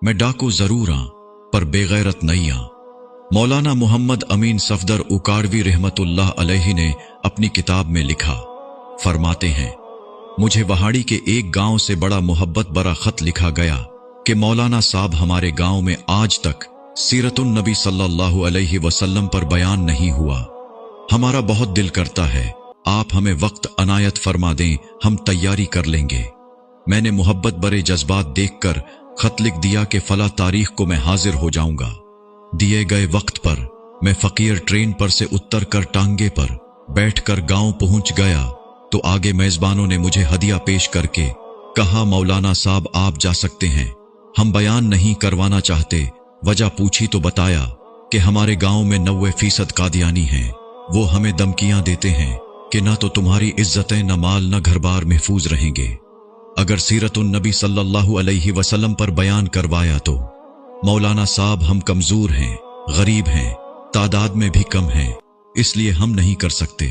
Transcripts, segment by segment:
मैं डाकू जरूर आं पर बेगैरत नहीं आं। मौलाना मोहम्मद अमीन सफदर उकाड़वी रहमतुल्लाह अलैहि ने अपनी किताब में लिखा, फरमाते हैं, मुझे वहाड़ी के एक गांव से बड़ा मोहब्बत भरा खत लिखा गया कि मौलाना साहब हमारे गांव में आज तक सीरतुन नबी सल्लल्लाहु अलैहि वसल्लम पर बयान नहीं हुआ। हमारा बहुत दिल करता है आप हमें वक्त अनायत फरमा दें, हम तैयारी कर लेंगे। मैंने मोहब्बत भरे जज्बात देखकर खत लिख दिया कि फला तारीख को मैं हाजिर हो जाऊंगा। दिए गए वक्त पर मैं फकीर ट्रेन पर से उतर कर टांगे पर बैठकर गांव पहुंच गया तो आगे मेजबानों ने मुझे हदिया पेश करके कहा, मौलाना साहब आप जा सकते हैं, हम बयान नहीं करवाना चाहते। वजह पूछी तो बताया कि हमारे गांव में 90% कादियानी हैं। वो हमें धमकियां देते हैं कि ना तो तुम्हारी इज्जतें, न माल, न घर बार महफूज रहेंगे। अगर सीरतुन नबी सल्लल्लाहु अलैहि वसल्लम पर बयान करवाया तो मौलाना साहब हम कमजोर हैं, गरीब हैं, तादाद में भी कम हैं, इसलिए हम नहीं कर सकते।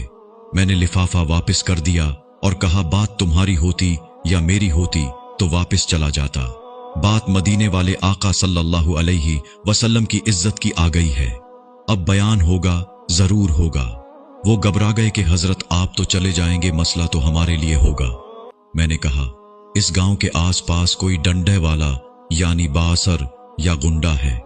मैंने लिफाफा वापस कर दिया और कहा, बात तुम्हारी होती या मेरी होती तो वापस चला जाता। बात मदीने वाले आका सल्लल्लाहु अलैहि वसल्लम की इज्जत की आ गई है, अब बयान होगा, जरूर होगा। वो घबरा गए कि हजरत आप तो चले जाएंगे, मसला तो हमारे लिए होगा। मैंने कहा, इस गांव के आसपास कोई डंडे वाला यानी बासर या गुंडा है।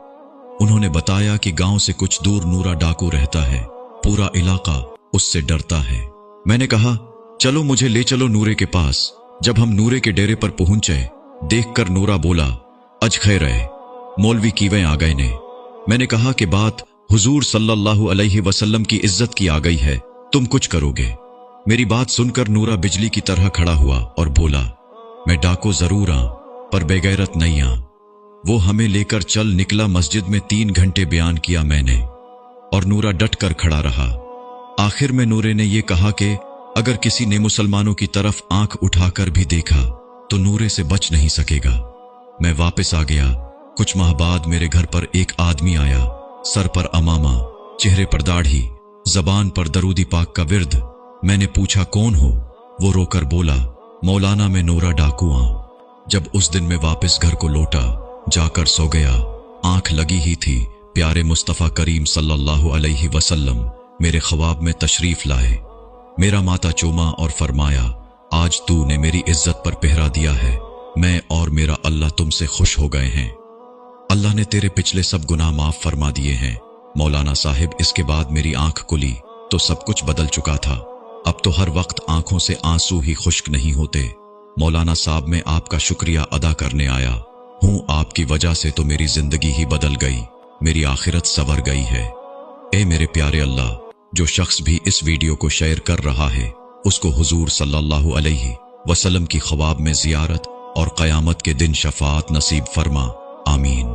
उन्होंने बताया कि गांव से कुछ दूर नूरा डाकू रहता है, पूरा इलाका उससे डरता है। मैंने कहा, चलो मुझे ले चलो नूरे के पास। जब हम नूरे के डेरे पर पहुंचे, देखकर नूरा बोला, अज खैर है, मौलवी कीवे आ गए ने। मैंने कहा कि बात हुजूर सल्लल्लाहु अलैहि वसल्लम की इज्जत की आ गई है, तुम कुछ करोगे। मेरी बात सुनकर नूरा बिजली की तरह खड़ा हुआ और बोला, मैं डाको जरूर आं पर बेगैरत नहीं आं। वो हमें लेकर चल निकला। मस्जिद में 3 घंटे बयान किया मैंने और नूरा डट कर खड़ा रहा। आखिर में नूरे ने यह कहा कि अगर किसी ने मुसलमानों की तरफ आंख उठाकर भी देखा तो नूरे से बच नहीं सकेगा। मैं वापस आ गया। कुछ माह बाद मेरे घर पर एक आदमी आया, सर पर अमामा, चेहरे पर दाढ़ी, जबान पर दरूदी पाक का विर्द। मैंने पूछा, कौन हो? वो रोकर बोला, मौलाना मैं नूरा डाकू आं। जब उस दिन मैं वापस घर को लौटा, जाकर सो गया। आंख लगी ही थी, प्यारे मुस्तफा करीम सल्लल्लाहु अलैहि वसल्लम मेरे ख्वाब में तशरीफ लाए। मेरा माथा चूमा और फरमाया, आज तूने मेरी इज्जत पर पहरा दिया है, मैं और मेरा अल्लाह तुमसे खुश हो गए हैं। अल्लाह ने तेरे पिछले सब गुनाह माफ फरमा दिए हैं। मौलाना साहिब, इसके बाद मेरी आंख खुली तो सब कुछ बदल चुका था। अब तो हर वक्त आंखों से आंसू ही खुश्क नहीं होते। मौलाना साहब, मैं आपका शुक्रिया अदा करने आया हूं। आपकी वजह से तो मेरी जिंदगी ही बदल गई, मेरी आखिरत संवर गई है। ए मेरे प्यारे अल्लाह, जो शख्स भी इस वीडियो को शेयर कर रहा है उसको हुजूर सल्लल्लाहु अलैहि वसल्लम की ख्वाब में जियारत और क़यामत के दिन शफाअत नसीब फरमा। आमीन।